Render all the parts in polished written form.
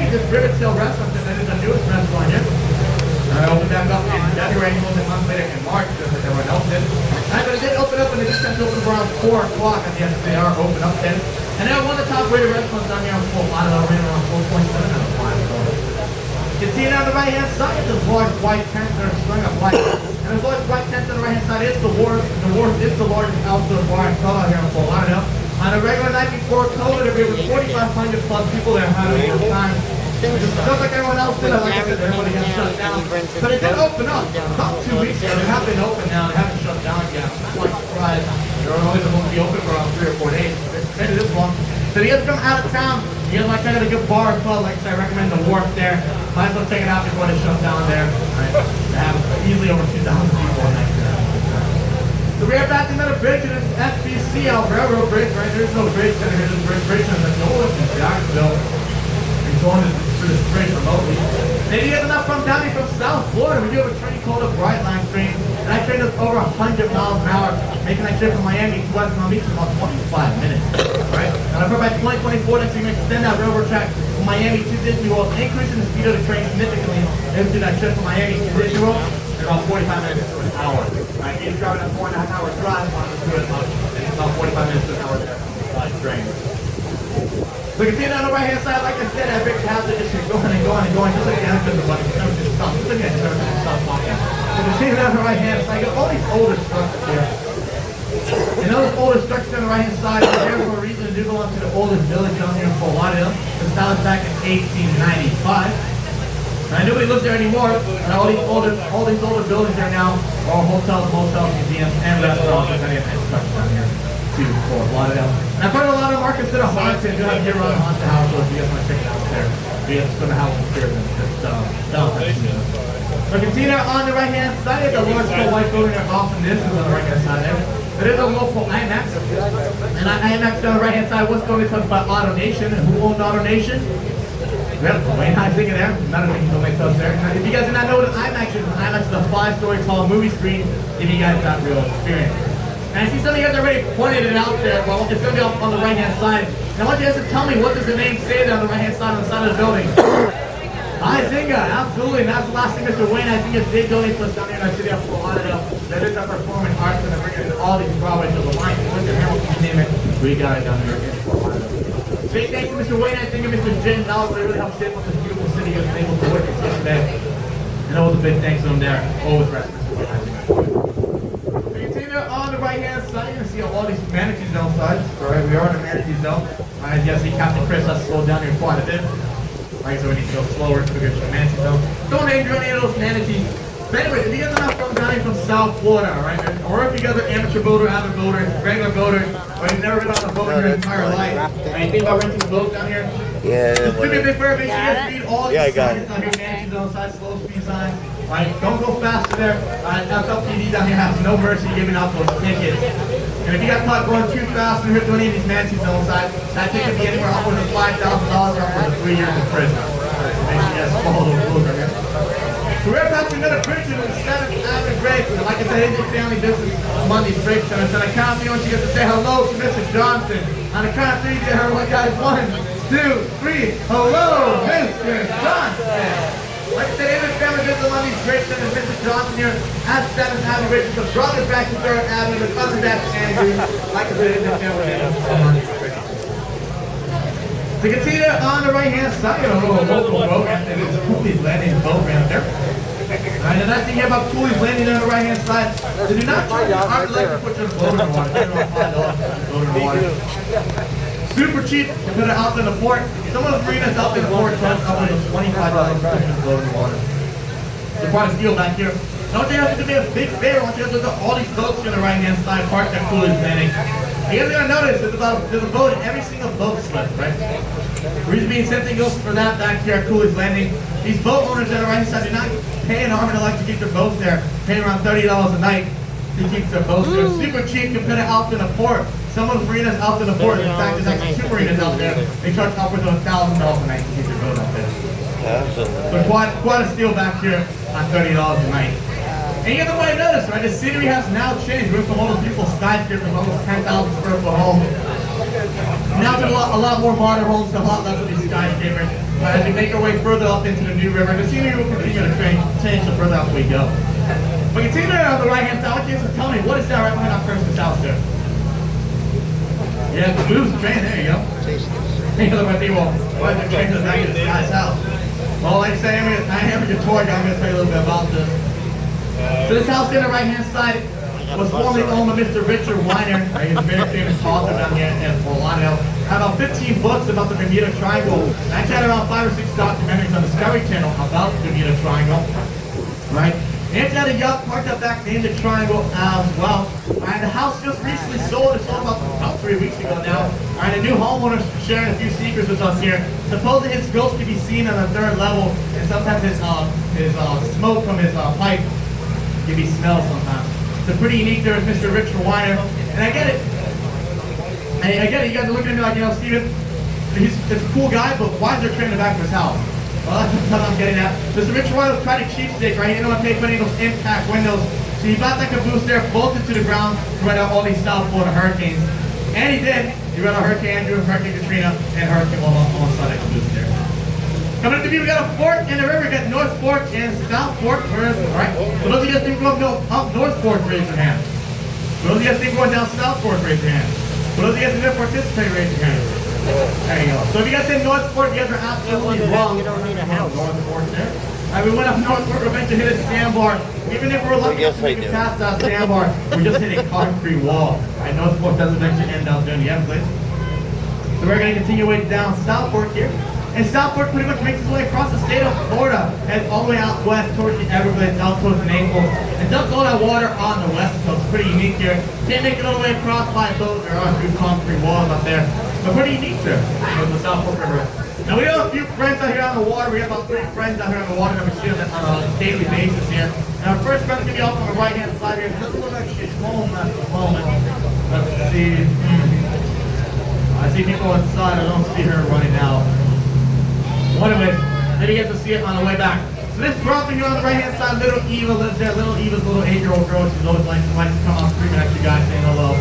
this Rivet Tail restaurant, that is the newest restaurant here. I opened back up in February, a month later in March, just like everyone else did. But it did open up, and it just tends to open around 4 o'clock at the end of the hour, open up then. And they're one of the top rated restaurants down here on Fort Lauderdale, rated around 4.7 out of 5. You can see it on the right hand side, there's large white tents that are string of lights. And this large white tent on the right hand side is the Wharf. The Wharf is the largest outdoor bar and club out here on Fort Lauderdale. On a regular night before COVID, there were 4,500 plus people there having a good time. Just like everyone else did, like I said, everybody got shut down. But it did open up about 2 weeks ago. They have been open now. They haven't shut down yet. I'm quite surprised. They were only supposed to be open for around 3 or 4 days. It's been this long. So you guys come out of town, you guys like check out a good bar or club, like I said, I recommend the Wharf there. Might as well check it out before they shut down there. Right? They have easily over 2,000 people on that there. So we are back to another bridge, and it's FBC out Railroad Bridge, right? There's no bridge center here. There's a bridge center that's no one in Jacksonville. We're going through this bridge remotely. Maybe you guys are not from down here from South Florida. We do have a train called a Bright Line train. And that train is over 100 miles an hour, making that trip from Miami to West Palm Beach in about 25 minutes. Right? And I've heard by 2024 that you're going to extend that railroad track from Miami to Disney World, increasing the speed of the train significantly. Maybe do that trip from Miami to Disney World in about 45 minutes to an hour. Right? You're driving a 4.5 hour drive on about 45 minutes to an hour there by train. So you can see it on the right hand side, like I said, that big path that just keeps going and going and going, just like the entrance of the button. It never just stops. Just like it never just stops walking. So you can see it on the right hand side. You got all these older structures here. And those older structures on the right hand side are there for a reason. They do belong to the oldest village down here in Fort Lauderdale. It was established back in 1895. Now nobody lives there anymore. And all these older buildings there now are hotels, motels, museums, and restaurants. And many of the structures down here to Fort Lauderdale. And I've heard a lot of markets that are haunted. You have year-round haunted houses if you guys want to check it out there. We have some houses here and just so you can see there on the right hand side, the large tall white building there often is on the right hand side there. There is a local IMAX. And IMAX on the right hand side was going to talk about Auto Nation. And who owned Auto Nation? Well, Wayne Huizinga there. None of them don't make those there. Now, if you guys do not know what an IMAX is a 5-story tall movie screen if you guys got real experience. And I see some of you guys already pointed it out there. Well, it's going to be on the right-hand side. And I want you guys to tell me, what does the name say there on the right-hand side, on the side of the building? Huizinga, absolutely. And that's the last thing Mr. Wayne Huizinga did donate to us down here in our city of Fort Lauderdale. That is our performing arts, and they're bringing all these Broadway to the line. Mr. Hamilton, you name it, we got it down here in Fort Lauderdale. Big thanks to Mr. Wayne Huizinga, Mr. Jim Knowles, they really helped shape up this beautiful city. You guys were able to witness yesterday. And always a big thanks to them there. Always rest, Mr. Wayne Huizinga. On the right hand side, you're going to see all these manatee zone sides. Alright, we are in the manatee zone. As you see, Captain Chris has slowed down here quite a bit. Alright, so we need to go slower to get to the manatee zone. Don't injure any of those manatees. But anyway, if you guys are not from down here from South Florida, alright, or if you guys are amateur boater, avid boater, regular boater, or you've never been on a boat in your entire life, and you think about renting a boat down here, yeah. Just do me a big favor, make sure you guys read all these signs down here, manatee zone sides, slow speed signs. Right, don't go faster there. FLPD down here has no mercy giving out those tickets. And if you got caught going too fast and hit to any of these manatee zone sides, that ticket could be anywhere upwards of $5,000 or upwards of 3 years in prison. Right, so make sure you guys follow those rules right here. So we're about to another bridge in the 7th Avenue Break. And like I said, it's a family business Monday's Break Center. So on the count of 3, I want you guys to say hello to Mr. Johnson. On the count of 3, you heard what guys? 1, 2, 3. Hello, Mr. Johnson. Like I said, in the family business Monday's Break Center, Mr. Johnson here at 7th Avenue Break. The brother back to 3rd Avenue, the cousin back to Andrew. Like I said, in the family business Monday's Break. So you can see there on the right hand side, a little local boat ramp. It is Cooley's Landing boat ramp there. Alright, the nice thing here about Cooley's Landing on the right hand side, they do not charge you arm and leg to put your boat in the water. They don't $5 to put your boat in the water. Super cheap to put it out in the port. Some of the marinas out in the port charge upwards of $25 to put your boat in the water. There's quite a steal back here. Don't you have to do me a big favor? I want you to look at all these boats on the right hand side parked at Cooley's Landing. You guys are going to notice there's a boat in every single boat slip, right? The reason being, same thing goes for that back here at Cooley's Landing. These boat owners on the right hand side do not pay an arm and a leg to keep their boats there. Pay around $30 a night to keep their boats there. Super cheap to put it out in the port. Some of the marinas out in the port, in fact, there's actually 2 marinas out there. They charge upwards of $1,000 a night to keep their boat out there. So quite a steal back here on $30 a night. And you guys might notice, right? The scenery has now changed. We're from all those beautiful skyscrapers, almost 10,000 square foot homes. Now there's a lot more modern homes, a lot less of these skyscrapers. as we make our way further up into the New River. The scenery will continue to change the further up we go. But continue on the right-hand side, I want you to tell me, what is that right behind our Christmas house there? Yeah, the blues train, there you go. Hey, look at people, why is the train to the back of this guy's house? Well, like I say, I am your tour guide. I'm going to tell you a little bit about this. So this house here on the right-hand side was formerly owned by Mr. Richard Weiner. He's a very famous author down here in Lauderdale. I have about 15 books about the Bermuda Triangle. And I had around 5 or 6 documentaries on the Discovery Channel about the Bermuda Triangle. Right? And it's got a yacht parked up back named the Triangle as well. And the house just recently sold. It sold about 3 weeks ago now. And the new homeowner's sharing a few secrets with us here. Supposedly his ghost can be seen on the 3rd level, and sometimes his smoke from his pipe can be smelled sometimes. It's pretty unique. There is Mr. Richard Weiner, and I get it. You guys are looking at me like, you know, Steven, he's a cool guy, but why is there a train in the back of his house? Well, that's what I'm getting at. Mr. Richard Weiner was trying to cheapskate, right? He didn't want to pay for any of those impact windows, so he bought that caboose there, bolted to the ground to ride out all these South Florida hurricanes. And he did. He rode out Hurricane Andrew, Hurricane Katrina, and Hurricane Wilma alongside that caboose there. Coming up to me, we got a fork in the river. We got North Fork and South Fork. Alright? For those of you guys think we're going up North Fork, raise your hand. For those of you guys think we're going down South Fork, raise your hand. For those of you guys who didn't participate, raise your hand. There you go. So if you guys say North Fork, you guys are absolutely wrong. You don't need a house. North Fork there. Alright, we went up North Fork, we're meant to hit a sandbar. Even if we're lucky enough to make it past that sandbar, we're just hitting a concrete wall. Alright, North Fork doesn't eventually end up there in the end place. So we're going to continue way down South Fork here. And South Fork pretty much makes its way across the state of Florida, heads all the way out west towards the Everglades, out towards Naples, and dumps all that water on the west coast. Pretty unique here. Can't make it all the way across by boat or on through concrete walls out there, but pretty unique there with the South Fork River. Now we have a few friends out here on the water. We have about 3 friends out here on the water that we see on a daily basis here. And our first friend's going to be off on the right-hand side here. It doesn't look like she's home at the moment. Let's see. I see people inside. I don't see her running out. Well, anyways, then you get to see it on the way back. So this property here on the right-hand side, little Eva lives there. Little Eva's a little 8-year-old girl. She's always likes to come out screaming at you guys saying hello.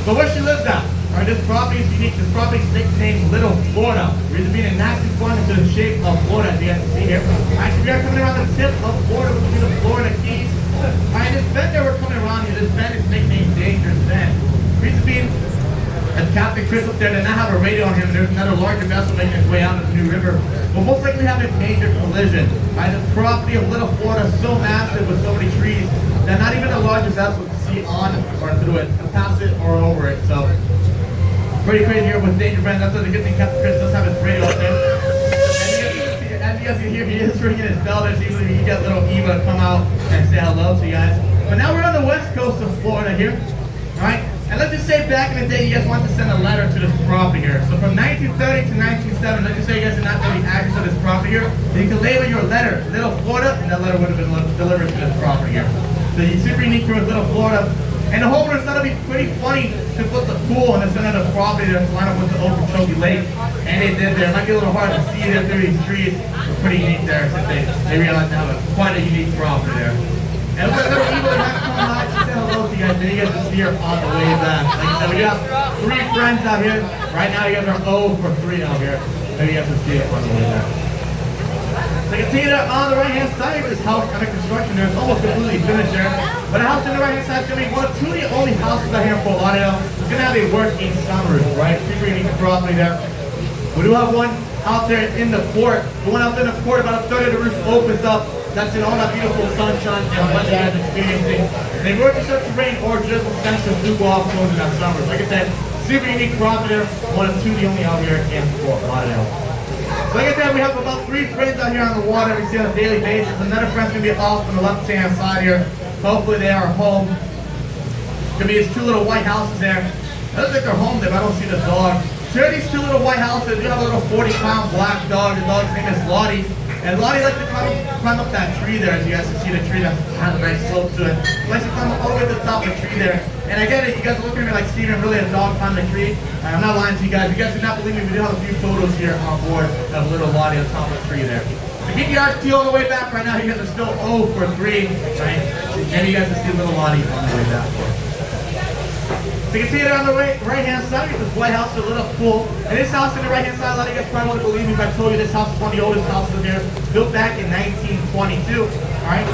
But where she lives at? Alright, this property is unique. This property is nicknamed Little Florida. Reason being it naturally formed into the shape of Florida, as you guys can see here. Alright, so we are coming around the tip of Florida, which would be the Florida Keys. Alright, this bend that we're coming around here, this bend is nicknamed Dangerous Bend. Reason being, as Captain Chris up there did not have a radio on him, there's another larger vessel making its way out of the New River. We'll most likely have a major collision. Alright, this property of Little Florida is so massive with so many trees that not even the largest vessel can see on or through it, can pass it or over it. So pretty crazy here with Danger Bend. That's the good thing Captain Chris does have his radio up there. And as you guys can hear, he is ringing his bell there, so usually you get little Eva to come out and say hello to you guys. But now we're on the west coast of Florida here. Alright? And let's just say back in the day you guys wanted to send a letter to this property here. So from 1930 to 1907, let's just say you guys did not know the address of this property here, then you can label your letter Little Florida, and that letter would have been delivered to this property here. So it's super unique here with Little Florida. And the homeowners thought it'd be pretty funny to put the pool in the center of the property that's lined up with the Okeechobee Lake. And they did there. It might be a little hard to see there through these trees. It's pretty unique there since they realized they have quite a unique property there. And look at little Eva that's coming by. She said hello to you guys. Then you guys can see her on the way back. Like I said, we got 3 friends out here. Right now you guys are 0 for 3 out here. Maybe you guys can see it on the way back. So you can see that on the right-hand side of this house under construction there. It's almost completely finished there. But the house on the right-hand side is going to be one of 2 of the only houses out here in Fort Lauderdale. It's going to have a working sunroof, right? Super unique property there. We do have one out there in the port. The one out there in the port, about a third of the roof opens up. That's in all that beautiful sunshine and weather you guys are experiencing. And they work in such rain or drizzle sense to do go off closing that sunroof. Like I said, super unique property there. One of 2 of the only out here in Fort Lauderdale. So like I said, we have about 3 friends out here on the water we see on a daily basis. Another friend's going to be off on the left-hand side here. Hopefully they are home. Going to be these 2 little white houses there. It looks like they're home there, but I don't see the dog. So here are these 2 little white houses. We have a little 40-pound black dog. The dog's name is Lottie. And Lottie likes to climb up that tree there, as you guys can see the tree that has a nice slope to it. She likes to climb up all the way to the top of the tree there. And I get it, you guys are looking at me like, Steven, really a dog climbing a tree? I'm not lying to you guys. If you guys do not believe me, we do have a few photos here on board of little Lottie on top of the tree there. To keep your eyes peeled on the way back right now, you guys are still 0 for 3, right? And you guys can see little Lottie on the way back. So So you can see it on the right-hand side, you get this white house with a lit up pool. And this house on the right-hand side, a lot of you guys probably won't believe me if I told you this house is one of the oldest houses here, built back in 1922. Alright?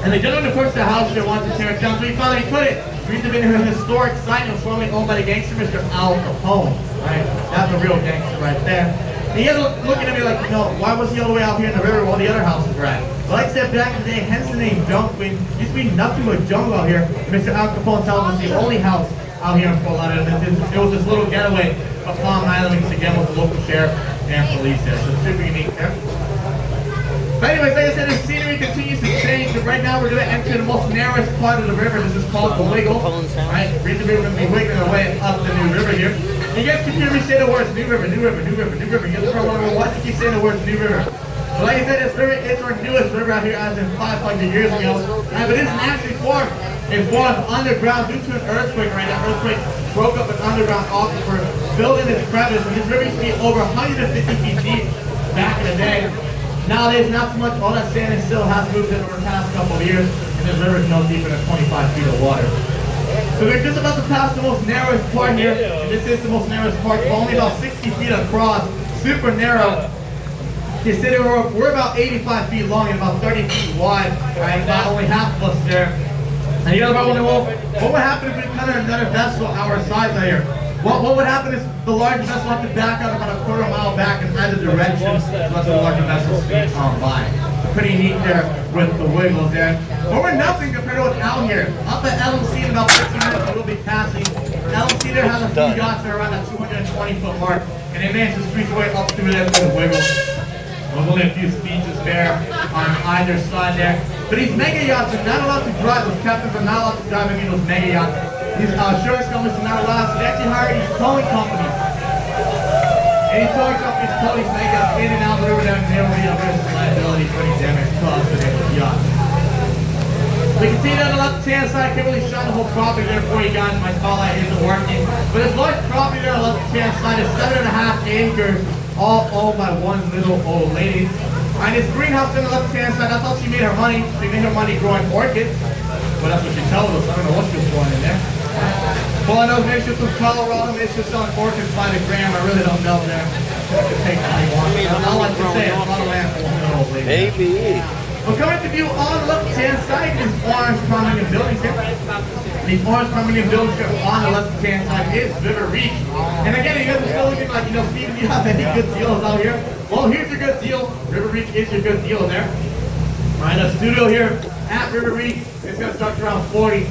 And the gentleman who purchased the house here wanted to tear it down, so he finally couldn't. The reason being, a historic site was formerly owned by the gangster Mr. Al Capone. Right? That's a real gangster right there. And he was looking at me like, you know, why was he all the way out here in the river while the other houses were at? Well, like I said, back in the day, hence the name Dumpling, used to be nothing but jungle out here. Mr. Al Capone tells us the only house out here in Fort Lauderdale. It was this little getaway of Palm Island, mixed again with the local sheriff and police there. So it's super unique there. But anyways, like I said, the scenery continues to change, and right now we're going to enter the most narrowest part of the river. This is called the Wiggle. Right? Recently we're going to be wiggling our way up the New River here. And you guys can hear me say the words New River, New River, New River, New River. You guys probably wondering why do you keep saying the words New River? But like I said, this river is our newest river out here as in 500 years ago. But it isn't actually formed. It formed underground due to an earthquake, right? That earthquake broke up an underground aquifer, filled in its crevice, and this river used to be over 150 feet deep back in the day. Nowadays, not so much. All that sand and silt has moved in over the past couple of years, and this river is no deeper than 25 feet of water. So we're just about to pass the most narrowest part here, and this is the most narrowest part, only about 60 feet across, super narrow. Consider we're about 85 feet long and about 30 feet wide, right? About only half of us there. And you guys are wondering, well, what would happen if we cut another vessel our size out here? What would happen is the larger vessel have to back out about a quarter mile back in either direction to let the larger vessel speed on by. Pretty neat there with the wiggles there. But we're nothing compared to what's out here. Up at LMC in about 15 minutes we'll be passing. LMC there has a few yachts that are around that 220-foot mark, and they managed to squeeze away up through there with the wiggles. There's only a few speeches there on either side there. But these mega yachts are not allowed to drive. Those captains are not allowed to drive any of those mega yachts. These insurance companies are not allowed, so they actually hire these towing companies. And these towing companies tow these mega yachts in and out of the river down there where you have risk of liability for any damage caused to their yacht. So you can see that on the left-hand side, I can't really shine the whole property there for you guys. My spotlight isn't working. But this large property there on the left-hand side is 7.5 acres, all owned by one little old lady. And this greenhouse on the left-hand side, that's how she made her money. She made her money growing orchids. Well, that's what she tells us. I don't know what she was growing in there. Well, I know maybe she's from Colorado, maybe she's selling orchids by the gram. I really don't know there. I could take how you want. I like to say it's a lot of land for one little old lady. Maybe. Well, coming to view on the left-hand side is orange condominium buildings here. These orange condominium buildings here on the left-hand side is River Reach. And again, you guys are still looking like, you know, Steve, do you have any good deals out here? Well, here's your good deal. River Reach is your good deal there. All right, the studio here at River Reach is going to start around $40,000.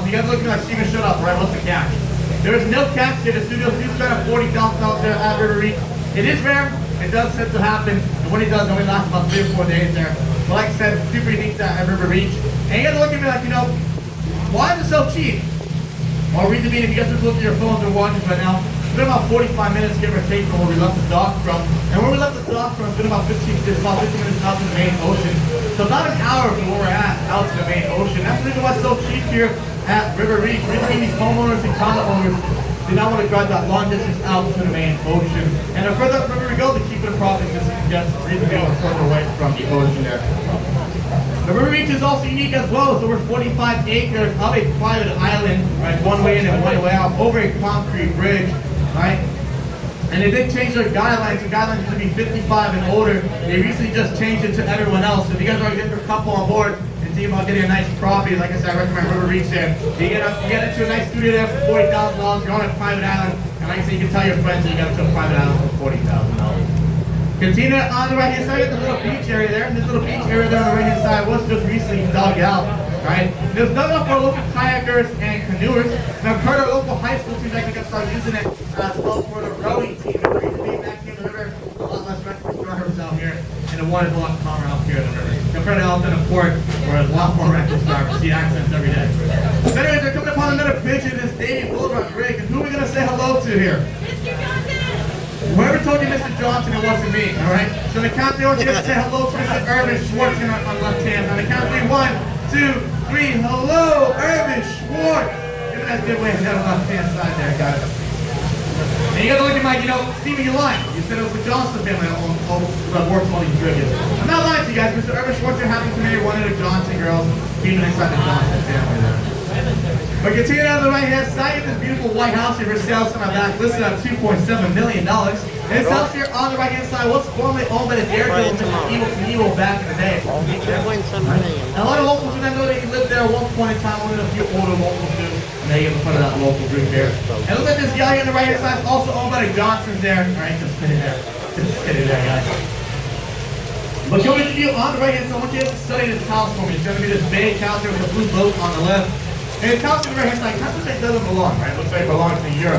You guys are looking like Steven, shut up, right? What's the catch? There is no catch here. The studios do start at $40,000 there at River Reach. It is rare. It does tend to happen. And when it does, it only lasts about 3 or 4 days there. But like I said, super unique at River Reach. And you guys are looking at me like, you know, why is it so cheap? Well, reason being, if you guys just look at your phones or watches right now, it's been about 45 minutes, give or take, from where we left the dock from. And where we left the dock from, it's been about 15 minutes out to the main ocean. So about an hour from where we're at, out to the main ocean. That's the reason why it's so cheap here at River Reach. Reason being, these homeowners and condo owners do not want to drive that long distance out to the main ocean. And the further up river we go, the cheaper the property is just reason being further away from the ocean there. The River Reach is also unique as well, so we're 45 acres of a private island, right, one way in and one way out, over a concrete bridge, right? And they did change their guidelines. The guidelines used to be 55 and older. They recently just changed it to everyone else. So if you guys are a different couple on board and thinking about getting a nice property, like I said, I recommend River Reach there. You get into a nice studio there for $40,000. You're on a private island, and like I said, you can tell your friends that you got into a private island for $40,000. Continue on the right-hand side, the little beach area there. This little beach area there on the right-hand side was just recently dug out, right? It was dug out for local kayakers and canoers. And I've heard our local high school teams actually got started using it as well for the rowing team. And the reason being, back here in the river, a lot less reckless drivers out here, and the water's a lot calmer out here in the river. Compared to out in the port, where there's a lot more reckless drivers. See accidents every day. So anyways, we're coming upon another bridge in this Davie Boulevard bridge. And who are we going to say hello to here? Mr. Johnson! Whoever told you Mr. Johnson, it wasn't me, all right? So the count of 3, let's say hello to Mr. Irvin Schwartz on the left hand. On the count of 3, 1, 2, 3, hello, Irvin Schwartz. Give me that good way ahead on the left hand side there, guys. And you guys are looking like, you know, Steven, you lied. You said it was the Johnson family that works all these trivia. I'm not lying to you guys. Mr. Irvin Schwartz happens to marry one of the Johnson girls, even inside the Johnson family there. But But continuing on the right hand side, this beautiful white house here for sale on our back, listed at $2.7 million. And this house here on the right hand side was formerly owned by the Daredevil Mr. Evil back in the day. And a lot of locals do not know that he lived there at one point in time, one of the few older locals do. And they get in front of that local group here. And look at this guy here on the right hand side, also owned by the Johnsons there. Alright, just sitting there. Just sitting there, guys. But showing the view on the right hand side, I want you to study this house for me. It's going to be this big house here with a blue boat on the left. And the house on the right hand side, kind of like doesn't belong, right? It looks like it belongs to Europe.